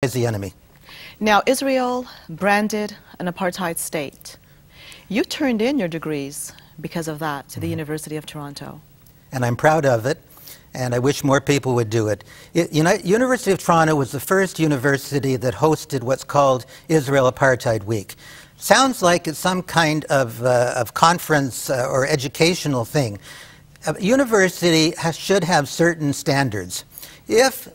is the enemy. Now, Israel branded an apartheid state. You turned in your degrees because of that to the University of Toronto. And I'm proud of it, and I wish more people would do it. University of Toronto was the first university that hosted what's called Israel Apartheid Week. Sounds like it's some kind of conference or educational thing. A university should have certain standards. If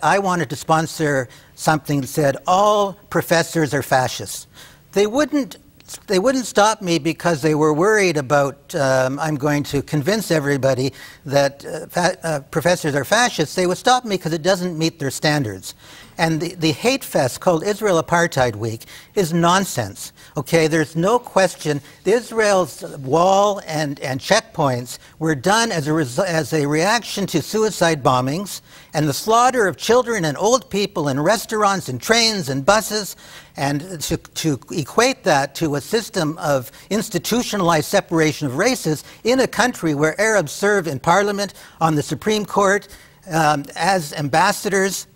I wanted to sponsor something that said all professors are fascists, they wouldn't stop me because they were worried about I'm going to convince everybody that professors are fascists. They would stop me because it doesn't meet their standards. And the hate fest called Israel Apartheid Week is nonsense. Okay, there's no question. Israel's wall and checkpoints were done as a reaction to suicide bombings and the slaughter of children and old people in restaurants and trains and buses, and to equate that to a system of institutionalized separation of races in a country where Arabs serve in Parliament, on the Supreme Court, as ambassadors.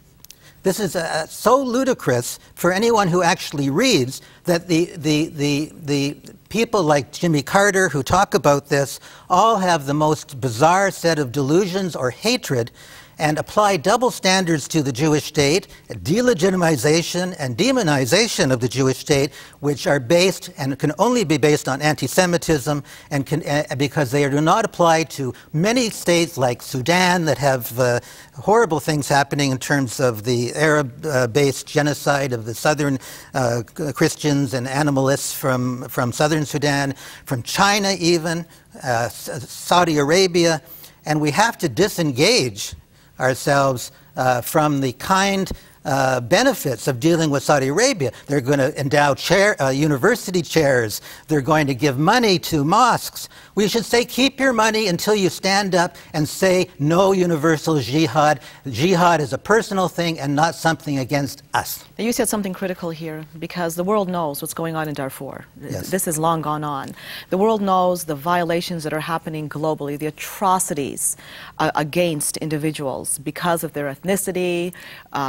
This is so ludicrous for anyone who actually reads that the people like Jimmy Carter who talk about this all have the most bizarre set of delusions or hatred and apply double standards to the Jewish state, delegitimization and demonization of the Jewish state, which are based and can only be based on anti-Semitism, and because they do not apply to many states like Sudan that have horrible things happening in terms of the Arab-based genocide of the southern Christians and animalists from southern Sudan, from China even, Saudi Arabia, and we have to disengage ourselves from the kind benefits of dealing with Saudi Arabia. They're going to endow university chairs. They're going to give money to mosques. We should say, keep your money until you stand up and say no universal jihad. Jihad is a personal thing and not something against us. You said something critical here, because the world knows what's going on in Darfur. Yes. This is long gone on. The world knows the violations that are happening globally, the atrocities against individuals because of their ethnicity,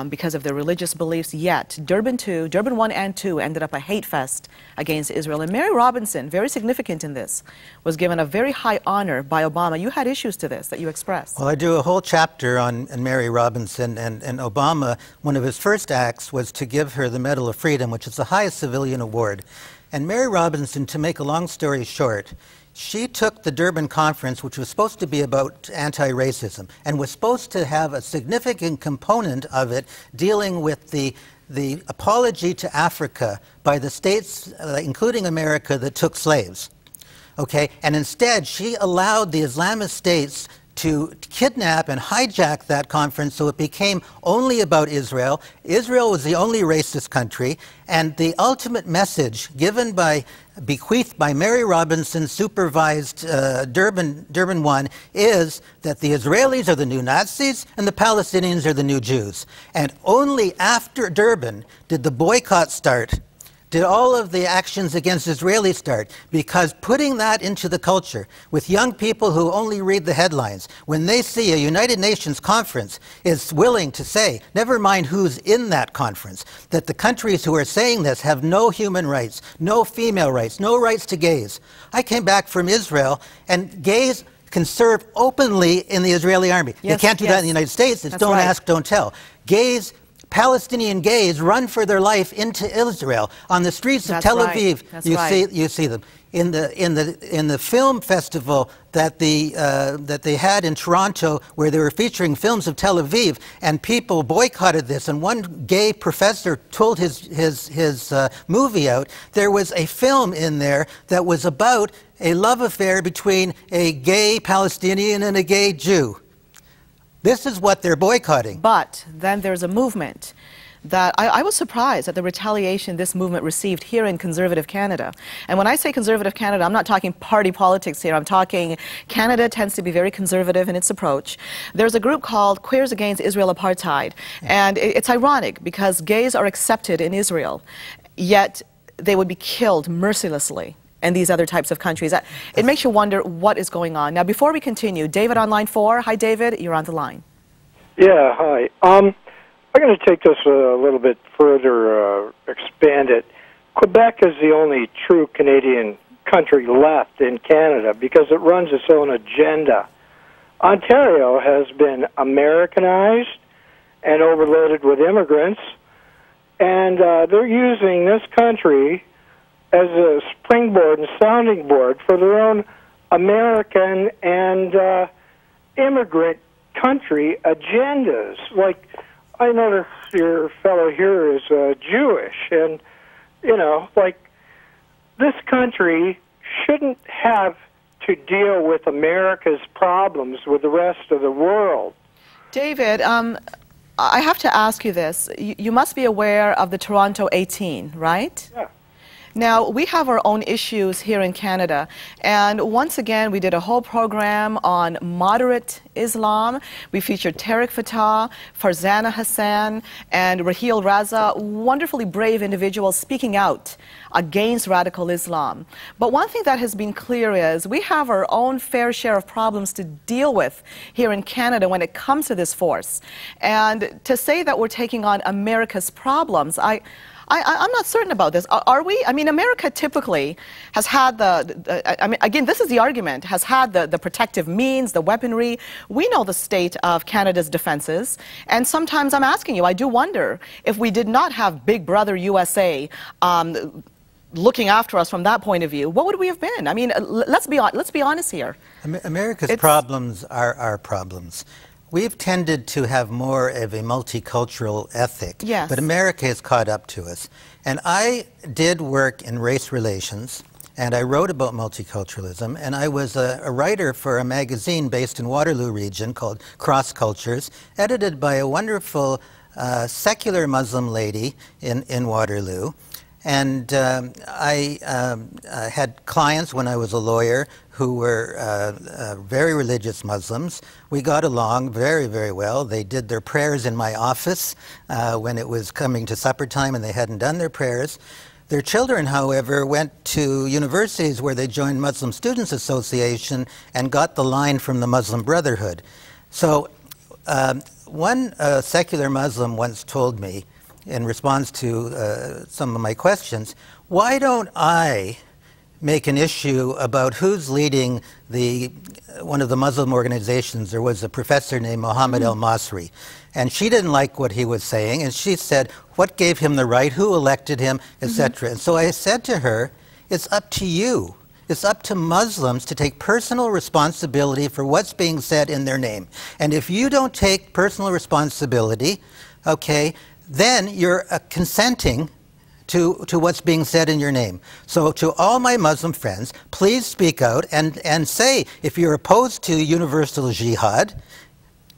because of their religious beliefs. Yet, Durban 1 and 2 ended up a hate fest against Israel. And Mary Robinson, very significant in this, was given a very high honor by Obama. You had issues to this that you expressed. Well, I do a whole chapter on Mary Robinson, and Obama, one of his first acts was to give her the Medal of Freedom, which is the highest civilian award. And Mary Robinson, to make a long story short, she took the Durban conference, which was supposed to be about anti-racism, and was supposed to have a significant component of it dealing with the apology to Africa by the states, including America, that took slaves. Okay? And instead, she allowed the Islamist states to kidnap and hijack that conference so it became only about Israel. Israel was the only racist country, and the ultimate message bequeathed by Mary Robinson supervised Durban 1 is that the Israelis are the new Nazis and the Palestinians are the new Jews. And only after Durban did the boycott start, did all of the actions against Israelis start, because putting that into the culture with young people who only read the headlines, when they see a United Nations conference is willing to say, never mind who's in that conference, that the countries who are saying this have no human rights, no female rights, no rights to gays. I came back from Israel, and gays can serve openly in the Israeli army. Yes, they can't do that in the United States. It's don't ask, don't tell. Palestinian gays run for their life into Israel on the streets of Tel Aviv. You see them in the film festival that they had in Toronto, where they were featuring films of Tel Aviv, and people boycotted this. And one gay professor told his movie out. There was a film in there that was about a love affair between a gay Palestinian and a gay Jew. This is what they're boycotting. But then there's a movement that I was surprised at the retaliation this movement received here in conservative Canada. And when I say conservative Canada, I'm not talking party politics here. I'm talking Canada tends to be very conservative in its approach. There's a group called Queers Against Israel Apartheid. And it's ironic because gays are accepted in Israel, yet they would be killed mercilessly and these other types of countries. It makes you wonder what is going on. Now, before we continue, David on line 4. Hi, David. You're on the line. Yeah, hi. I'm going to take this a little bit further, expand it. Quebec is the only true Canadian country left in Canada because it runs its own agenda. Ontario has been Americanized and overloaded with immigrants, and they're using this country as a springboard and sounding board for their own American and immigrant country agendas. Like, I notice your fellow here is Jewish, and, you know, like, this country shouldn't have to deal with America's problems with the rest of the world. David, I have to ask you this. You must be aware of the Toronto 18, right? Yeah. Now, we have our own issues here in Canada, and once again, we did a whole program on moderate Islam. We featured Tariq Fatah, Farzana Hassan, and Raheel Raza, wonderfully brave individuals speaking out against radical Islam. But one thing that has been clear is we have our own fair share of problems to deal with here in Canada when it comes to this force. And to say that we're taking on America's problems, I'm not certain about this. Are we? I mean, America typically has had I mean, again, this is the argument, has had the protective means, the weaponry. We know the state of Canada's defenses. And sometimes I'm asking you, I do wonder if we did not have Big Brother USA looking after us from that point of view, what would we have been? I mean, let's be honest here. America's problems are our problems. We've tended to have more of a multicultural ethic, yes, but America has caught up to us. And I did work in race relations, and I wrote about multiculturalism, and I was a writer for a magazine based in Waterloo region called Cross Cultures, edited by a wonderful secular Muslim lady in Waterloo. And I had clients when I was a lawyer who were very religious Muslims. We got along very, very well. They did their prayers in my office when it was coming to supper time and they hadn't done their prayers. Their children, however, went to universities where they joined Muslim Students Association and got the line from the Muslim Brotherhood. So one secular Muslim once told me, in response to some of my questions, why don't I make an issue about who's leading one of the Muslim organizations? There was a professor named Mohammed El-Masri, and she didn't like what he was saying, and she said, what gave him the right, who elected him, etc. And so I said to her, it's up to you. It's up to Muslims to take personal responsibility for what's being said in their name. And if you don't take personal responsibility, okay, then you're consenting to what's being said in your name. So to all my Muslim friends, please speak out and say, if you're opposed to universal jihad,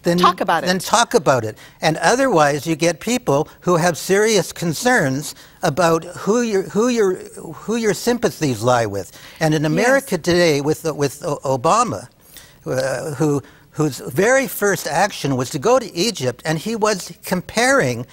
then talk about it. Then talk about it. And otherwise, you get people who have serious concerns about who your sympathies lie with. And in America today, with Obama, whose very first action was to go to Egypt, and he was comparing,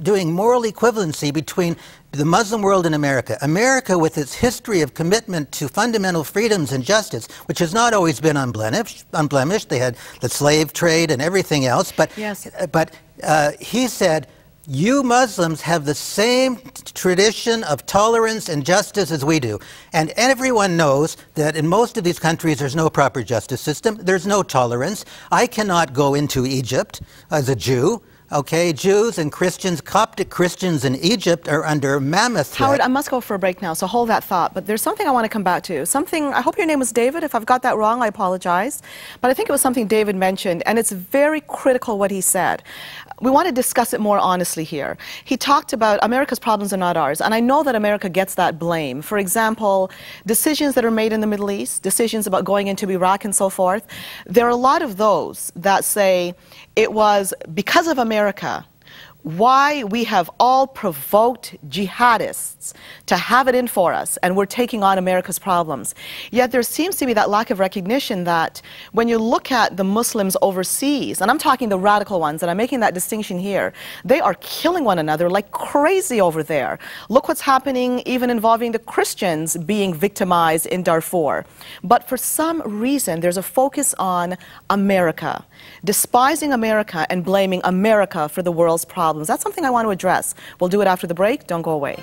doing moral equivalency between the Muslim world and America. America, with its history of commitment to fundamental freedoms and justice, which has not always been unblemished. They had the slave trade and everything else. But, he said, you Muslims have the same tradition of tolerance and justice as we do. And everyone knows that in most of these countries there's no proper justice system. There's no tolerance. I cannot go into Egypt as a Jew. Okay, Jews and Christians, Coptic Christians in Egypt are under mammoth threat. Howard, I must go for a break now, so hold that thought. But there's something I want to come back to. Something, I hope your name was David. If I've got that wrong, I apologize. But I think it was something David mentioned, and it's very critical what he said. We want to discuss it more honestly here. He talked about America's problems are not ours, and I know that America gets that blame. For example, decisions that are made in the Middle East, decisions about going into Iraq and so forth, there are a lot of those that say it was because of America why we have all provoked jihadists to have it in for us, and we're taking on America's problems. Yet there seems to be that lack of recognition that when you look at the Muslims overseas, and I'm talking the radical ones, and I'm making that distinction here, they are killing one another like crazy over there. Look what's happening even involving the Christians being victimized in Darfur. But for some reason, there's a focus on America, despising America and blaming America for the world's problems. That's something I want to address. We'll do it after the break. Don't go away.